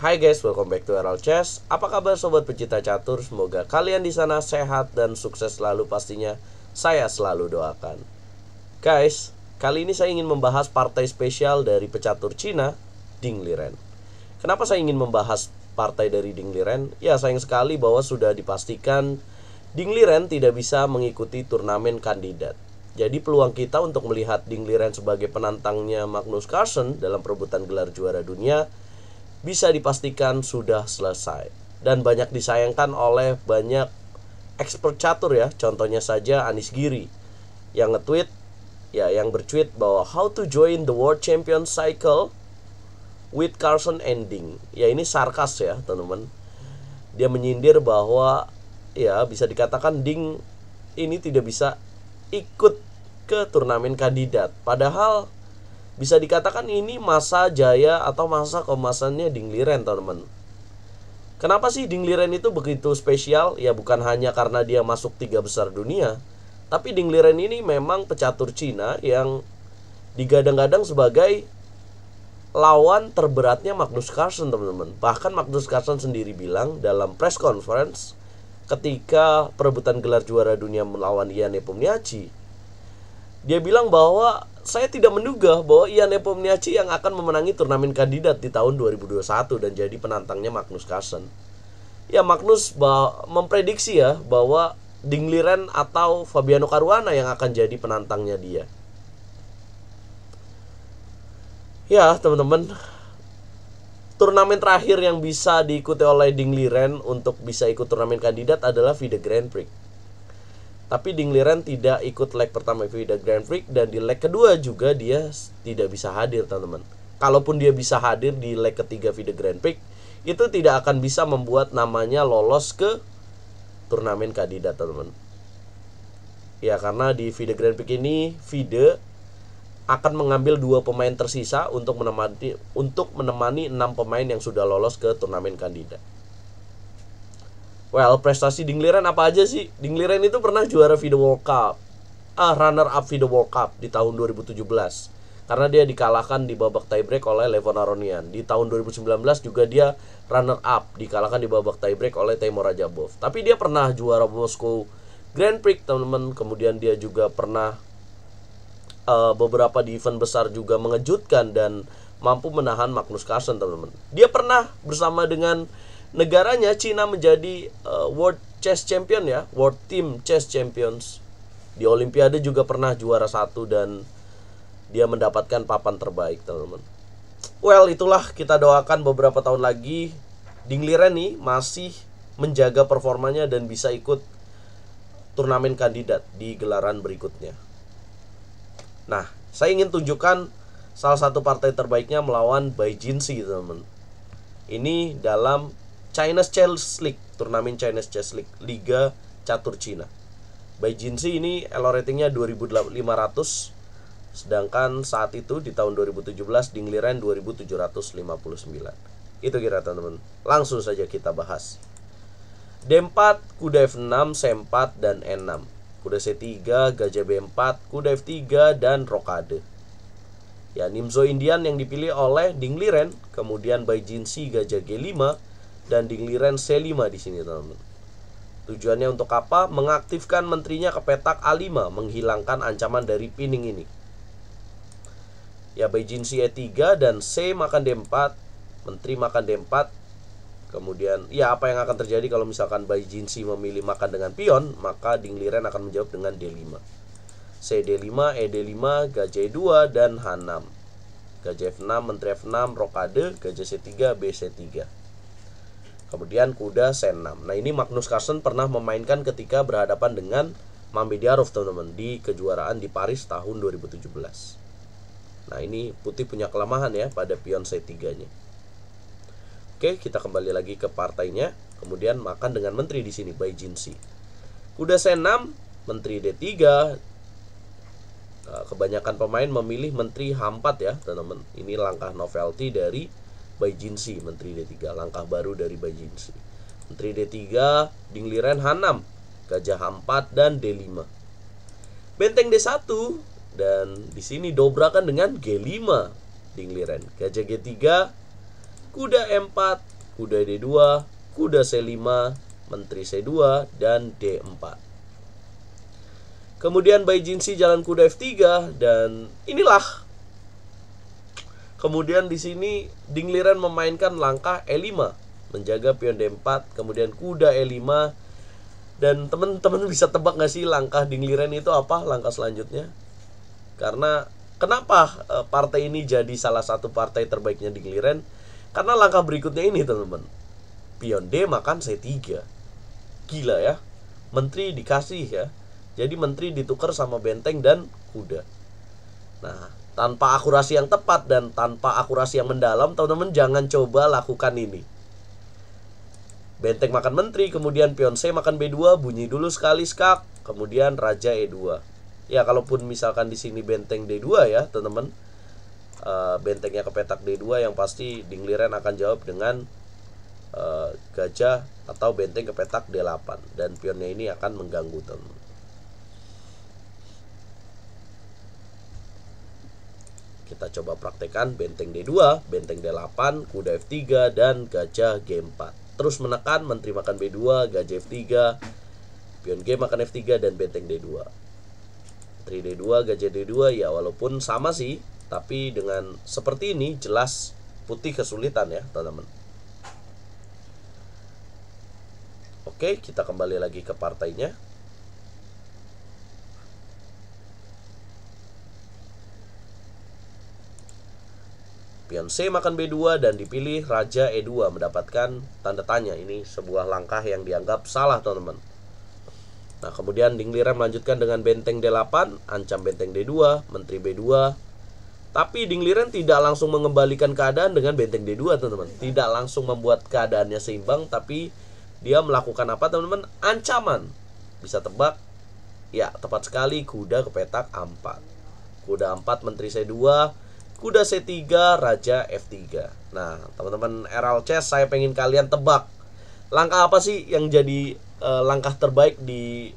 Hai guys, welcome back to Herald Chess. Apa kabar sobat pecinta catur? Semoga kalian di sana sehat dan sukses selalu pastinya. Saya selalu doakan. Guys, kali ini saya ingin membahas partai spesial dari pecatur Cina, Ding Liren. Kenapa saya ingin membahas partai dari Ding Liren? Ya, sayang sekali bahwa sudah dipastikan Ding Liren tidak bisa mengikuti turnamen kandidat. Jadi peluang kita untuk melihat Ding Liren sebagai penantangnya Magnus Carlsen dalam perebutan gelar juara dunia bisa dipastikan sudah selesai. Dan banyak disayangkan oleh banyak expert catur ya. Contohnya saja Anis Giri yang bertweet bahwa how to join the world champion cycle with Carlsen and Ding. Ya, ini sarkas ya teman-teman. Dia menyindir bahwa ya bisa dikatakan Ding ini tidak bisa ikut ke turnamen kandidat. Padahal bisa dikatakan ini masa jaya atau masa kemasannya Ding Liren, teman-teman. Kenapa sih Ding Liren itu begitu spesial? Ya bukan hanya karena dia masuk 3 besar dunia, tapi Ding Liren ini memang pecatur Cina yang digadang-gadang sebagai lawan terberatnya Magnus Carlsen, teman-teman. Bahkan Magnus Carlsen sendiri bilang dalam press conference ketika perebutan gelar juara dunia melawan Ian Nepomniachtchi, dia bilang bahwa saya tidak menduga bahwa Ian Nepomniachtchi yang akan memenangi turnamen kandidat di tahun 2021 dan jadi penantangnya Magnus Carlsen. Ya, Magnus memprediksi ya bahwa Ding Liren atau Fabiano Caruana yang akan jadi penantangnya dia. Ya, teman-teman, turnamen terakhir yang bisa diikuti oleh Ding Liren untuk bisa ikut turnamen kandidat adalah FIDE Grand Prix. Tapi Ding Liren tidak ikut leg pertama FIDE Grand Prix dan di leg kedua juga dia tidak bisa hadir, teman-teman. Kalaupun dia bisa hadir di leg ketiga FIDE Grand Prix, itu tidak akan bisa membuat namanya lolos ke turnamen kandidat, teman-teman. Ya, karena di FIDE Grand Prix ini FIDE akan mengambil 2 pemain tersisa untuk menemani 6 pemain yang sudah lolos ke turnamen kandidat. Well, prestasi Ding Liren apa aja sih? Ding Liren itu pernah juara FIDE World Cup, runner up FIDE World Cup di tahun 2017 karena dia dikalahkan di babak tiebreak oleh Levon Aronian. Di tahun 2019 juga dia runner up, dikalahkan di babak tiebreak oleh Timur Rajabov. Tapi dia pernah juara Moscow Grand Prix, teman-teman. Kemudian dia juga pernah beberapa di event besar juga mengejutkan dan mampu menahan Magnus Carlsen, teman-teman. Dia pernah bersama dengan negaranya Cina menjadi World Chess Champion ya, World Team Chess Champions. Di Olimpiade juga pernah juara 1 dan dia mendapatkan papan terbaik, teman-teman. Well, itulah, kita doakan beberapa tahun lagi Ding Liren nih masih menjaga performanya dan bisa ikut turnamen kandidat di gelaran berikutnya. Nah, saya ingin tunjukkan salah satu partai terbaiknya melawan Bai Jinsi, teman-teman. Ini dalam Chinese Chess League, turnamen Chinese Chess League, Liga Catur Cina. Bai Jinsi ini elo ratingnya 2500, sedangkan saat itu di tahun 2017 Ding Liren 2759. Itu kira, teman-teman. Langsung saja kita bahas. D4, kuda F6, C4 dan E6. Kuda C3, gajah B4, kuda F3 dan rokade. Ya, Nimzo Indian yang dipilih oleh Ding Liren, kemudian Bai Jinsi gajah G5 dan Ding Liren C5 di sini, teman-teman. Tujuannya untuk apa? Mengaktifkan menterinya ke petak A5, menghilangkan ancaman dari pining ini. Ya, Bai Jinsi E3 dan C makan D4, menteri makan D4. Kemudian, ya apa yang akan terjadi kalau misalkan Bai Jinsi memilih makan dengan pion, maka Ding Liren akan menjawab dengan D5. C D5, E D5, gajah E2 dan H6. Gajah F6, menteri F6, rokade, gajah C3, B C3. Kemudian kuda C6. Nah, ini Magnus Carlsen pernah memainkan ketika berhadapan dengan Mamediyarov, teman-teman, di kejuaraan di Paris tahun 2017. Nah, ini putih punya kelemahan ya pada pion C3-nya. Oke, kita kembali lagi ke partainya. Kemudian makan dengan menteri di sini, Bai Jinsi. Kuda C6, menteri D3. Kebanyakan pemain memilih menteri H4 ya, teman-teman. Ini langkah novelty dari Bai Jinsi, menteri D3, langkah baru dari Bai Jinsi. Menteri D3, Ding Liren H6, gajah H4 dan D5. Benteng D1 dan di sini dobrakan dengan G5 Ding Liren. Gajah G3, kuda E4, kuda D2, kuda C5, menteri C2, dan D4. Kemudian Baijinsi jalan kuda F3, dan inilah. Kemudian di sini Ding Liren memainkan langkah E5, menjaga pion D4, kemudian kuda E5. Dan teman-teman bisa tebak gak sih langkah Ding Liren itu apa langkah selanjutnya? Karena kenapa partai ini jadi salah satu partai terbaiknya Ding Liren? Karena langkah berikutnya ini teman-teman, pion D makan C3. Gila ya, menteri dikasih ya. Jadi menteri ditukar sama benteng dan kuda. Nah, tanpa akurasi yang tepat dan tanpa akurasi yang mendalam, teman-teman jangan coba lakukan ini. Benteng makan menteri, kemudian pion C makan B2, bunyi dulu sekali skak, kemudian raja E2. Ya, kalaupun misalkan di sini benteng D2 ya, teman-teman, bentengnya ke petak D2, yang pasti Ding Liren akan jawab dengan gajah atau benteng ke petak D8, dan pionnya ini akan mengganggu, teman-teman. Kita coba praktekkan benteng D2, benteng D8, kuda F3, dan gajah G4. Terus menekan, menteri makan B2, gajah F3, pion G makan F3, dan benteng D2. Menteri D2, gajah D2, ya walaupun sama sih, tapi dengan seperti ini jelas putih kesulitan ya teman-teman. Oke, kita kembali lagi ke partainya. Pion C makan B2 dan dipilih raja E2, mendapatkan tanda tanya. Ini sebuah langkah yang dianggap salah teman-teman. Nah, kemudian Ding Liren melanjutkan dengan benteng D8, ancam benteng D2, menteri B2. Tapi Ding Liren tidak langsung mengembalikan keadaan dengan benteng D2 teman-teman. Tidak langsung membuat keadaannya seimbang, tapi dia melakukan apa teman-teman? Ancaman. Bisa tebak? Ya, tepat sekali, kuda ke petak A4. Kuda A4, menteri C2, kuda C3, raja F3. Nah, teman-teman RL Chess, saya pengen kalian tebak langkah apa sih yang jadi langkah terbaik di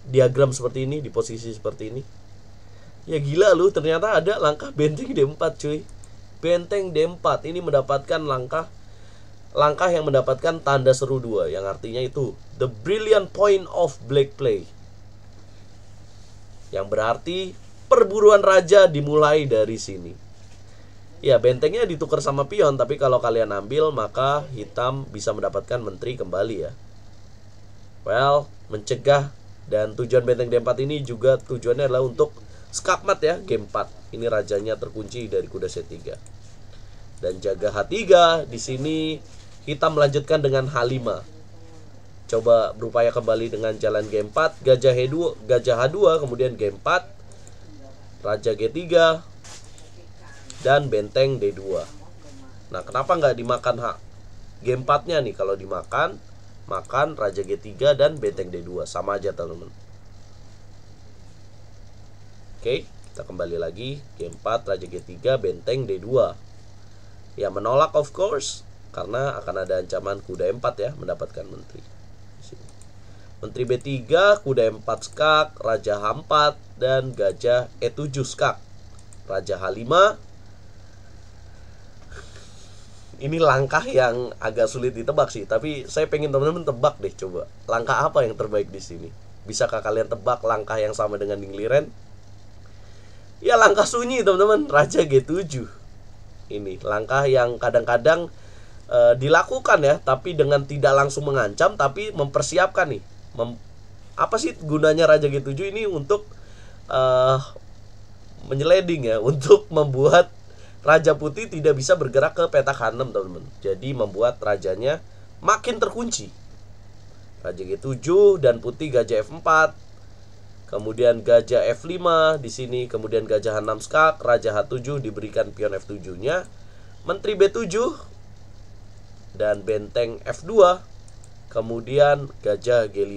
diagram seperti ini, di posisi seperti ini. Ya gila lu, ternyata ada langkah benteng D4 cuy. Benteng D4 ini mendapatkan langkah yang mendapatkan tanda seru 2, yang artinya itu the brilliant point of black play, yang berarti perburuan raja dimulai dari sini. Ya, bentengnya ditukar sama pion, tapi kalau kalian ambil maka hitam bisa mendapatkan menteri kembali ya. Well, mencegah, dan tujuan benteng D4 ini juga tujuannya adalah untuk skakmat ya, G4. Ini rajanya terkunci dari kuda C3. Dan jaga H3, di sini hitam melanjutkan dengan H5. Coba berupaya kembali dengan jalan G4, gajah H2, kemudian G4, raja G3, dan benteng D2. Nah, kenapa nggak dimakan G4-nya nih? Kalau dimakan, makan raja G3 dan benteng D2. Sama aja teman-teman. Oke, kita kembali lagi. G4, raja G3, benteng D2. Ya, menolak of course, karena akan ada ancaman kuda M4 ya, mendapatkan menteri. Menteri B3, kuda M4 skak, raja H4, dan gajah E7 skak, raja H5. Ini langkah yang agak sulit ditebak sih, tapi saya pengen teman-teman tebak deh coba. Langkah apa yang terbaik di sini? Bisakah kalian tebak langkah yang sama dengan Ding Liren? Ya, langkah sunyi teman-teman, raja G7. Ini langkah yang kadang-kadang dilakukan ya, tapi dengan tidak langsung mengancam, tapi mempersiapkan nih. Apa sih gunanya raja G7 ini? Untuk menyeleding ya, untuk membuat raja putih tidak bisa bergerak ke petak H6 teman-teman. Jadi membuat rajanya makin terkunci. Raja G7 dan putih gajah F4. Kemudian gajah F5 di sini, kemudian gajah H6 skak, raja H7 diberikan pion F7-nya, menteri B7 dan benteng F2, kemudian gajah G5.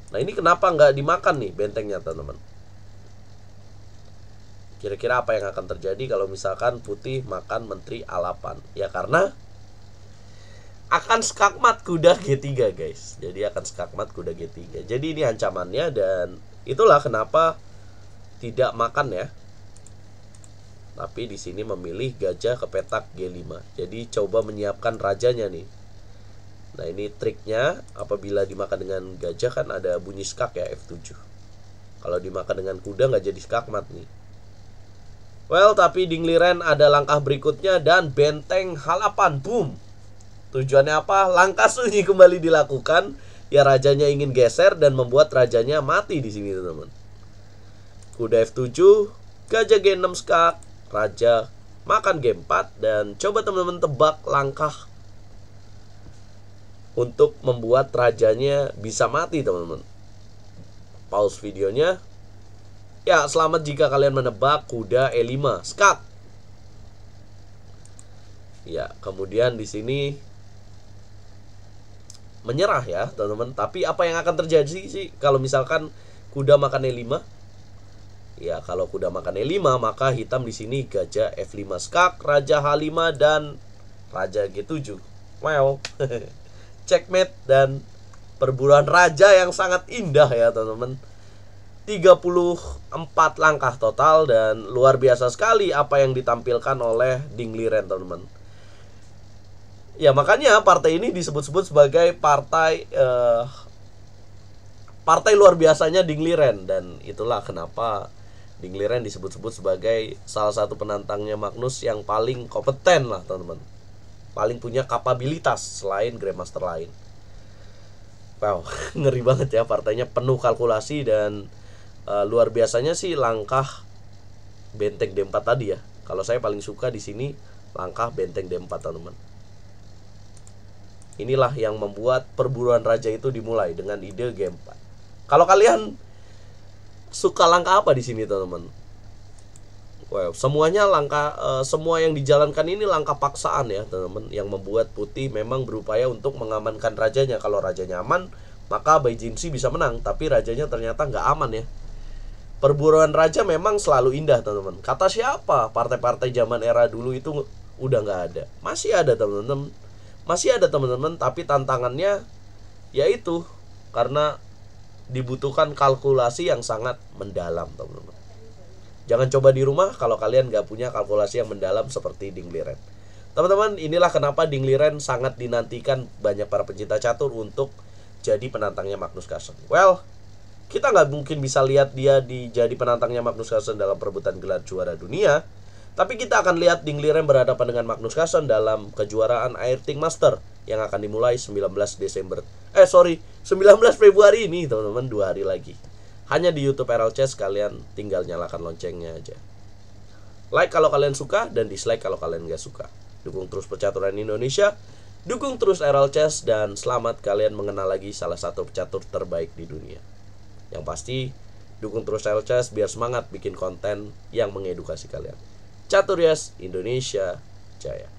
Nah, ini kenapa nggak dimakan nih bentengnya teman-teman? Kira-kira apa yang akan terjadi kalau misalkan putih makan menteri A8? Ya karena akan skakmat kuda G3 guys. Jadi akan skakmat kuda G3. Jadi ini ancamannya, dan itulah kenapa tidak makan ya. Tapi di sini memilih gajah ke petak G5. Jadi coba menyiapkan rajanya nih. Nah ini triknya, apabila dimakan dengan gajah kan ada bunyi skak ya, F7. Kalau dimakan dengan kuda nggak jadi skakmat nih. Well, tapi Dingliren ada langkah berikutnya dan benteng H8, boom. Tujuannya apa? Langkah sunyi kembali dilakukan. Ya rajanya ingin geser dan membuat rajanya mati di sini teman-teman. Kuda F7, gajah G6 skak, raja makan G4 dan coba teman-teman tebak langkah untuk membuat rajanya bisa mati teman-teman. Pause videonya. Ya, selamat jika kalian menebak kuda E5 skak. Ya, kemudian di sini menyerah ya teman-teman. Tapi apa yang akan terjadi sih kalau misalkan kuda makan E5? Ya, kalau kuda makan E5 maka hitam di sini gajah F5 skak, raja H5 dan raja G7. Wow. Checkmate dan perburuan raja yang sangat indah ya teman-teman. 34 langkah total dan luar biasa sekali apa yang ditampilkan oleh Dingliren teman-teman. Ya makanya partai ini disebut-sebut sebagai partai luar biasanya Dingliren. Dan itulah kenapa Dingliren disebut-sebut sebagai salah satu penantangnya Magnus yang paling kompeten lah teman-teman. Paling punya kapabilitas selain Grandmaster lain. Wow, ngeri banget ya partainya, penuh kalkulasi dan luar biasanya sih langkah benteng D4 tadi ya. Kalau saya paling suka di sini langkah benteng D4 teman-teman. Inilah yang membuat perburuan raja itu dimulai dengan ide G4. Kalau kalian suka langkah apa di sini teman-teman? Wow, semuanya langkah semua yang dijalankan ini langkah paksaan ya teman-teman, yang membuat putih memang berupaya untuk mengamankan rajanya. Kalau rajanya aman, maka Baijinsi bisa menang, tapi rajanya ternyata nggak aman ya. Perburuan raja memang selalu indah teman-teman. Kata siapa? Partai-partai zaman era dulu itu udah nggak ada. Masih ada teman-teman. Masih ada teman-teman, tapi tantangannya yaitu karena dibutuhkan kalkulasi yang sangat mendalam teman-teman. Jangan coba di rumah kalau kalian nggak punya kalkulasi yang mendalam seperti Dingliren. Teman-teman, inilah kenapa Dingliren sangat dinantikan banyak para pencinta catur untuk jadi penantangnya Magnus Carlsen. Well, kita nggak mungkin bisa lihat dia jadi penantangnya Magnus Carlsen dalam perebutan gelar juara dunia. Tapi kita akan lihat Dingliren berhadapan dengan Magnus Carlsen dalam kejuaraan Airting Master yang akan dimulai 19 Februari ini teman-teman, 2 hari lagi. Hanya di YouTube Herald Chess, kalian tinggal nyalakan loncengnya aja. Like kalau kalian suka dan dislike kalau kalian nggak suka. Dukung terus percaturan Indonesia, dukung terus Herald Chess, dan selamat kalian mengenal lagi salah satu pecatur terbaik di dunia. Yang pasti, dukung terus Herald Chess biar semangat bikin konten yang mengedukasi kalian. Catur Yes, Indonesia Jaya.